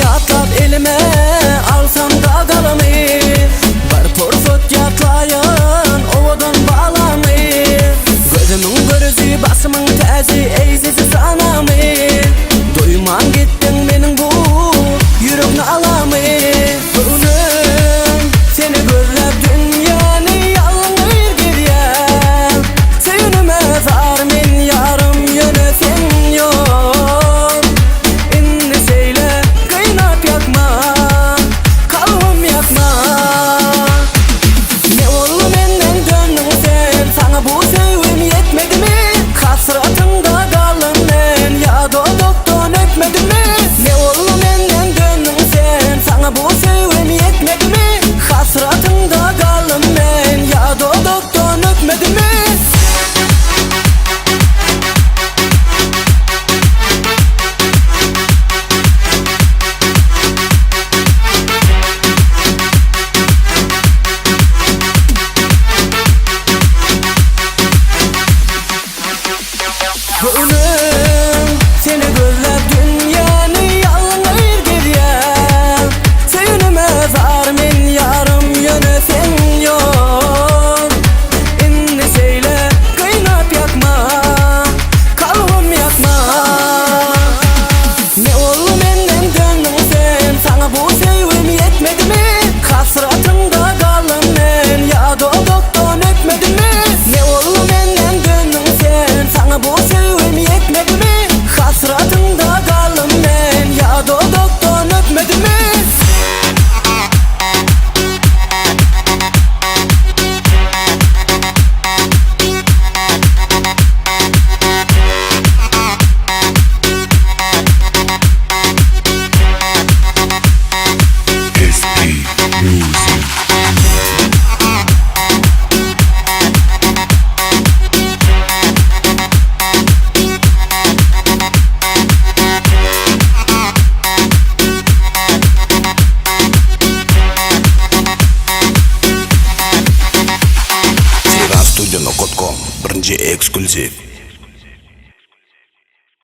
atlap elime alsam da kalamayı. Bir porfot yatlayın ovadan bağlamayı. Gözümün görüzü basımın tezi eysesi sanamayı. Duyman gittin benim bu yüreğini alamayı. Bugünüm seni görüp dünyanı yalnız gidiyor. Sevinime var min yarım yönetin yok. İnni seyle kıynap yakma, kalbim yakma. Ne oldu menden döndün sen, sana bu sevim yetmedi mi? Hasratımda kaldım ben, ya doduktan öpmedi mi? Ne oldu menden döndün sen, sana bu sevim yetmedi mi? Hasratımda kaldım ben, ya doduktan öpmedi mi? Bugünüm seni görüp dünyanı yalnız gidiyor. Sevinime var min yarım yönetin yok. İnni seyle kıynap yakma, kalbim yakma. Ne oldu menden döndün sen, sana bu sevim yetmedi mi? Hasratımda kaldım ben, ya doduktan öpmedi mi? Ne oldu menden döndün sen, sana bu sevim yetmedi mi? Hasratımda kaldım ben, ya doduktan öpmedi mi? Studio.com birinci eksklusif.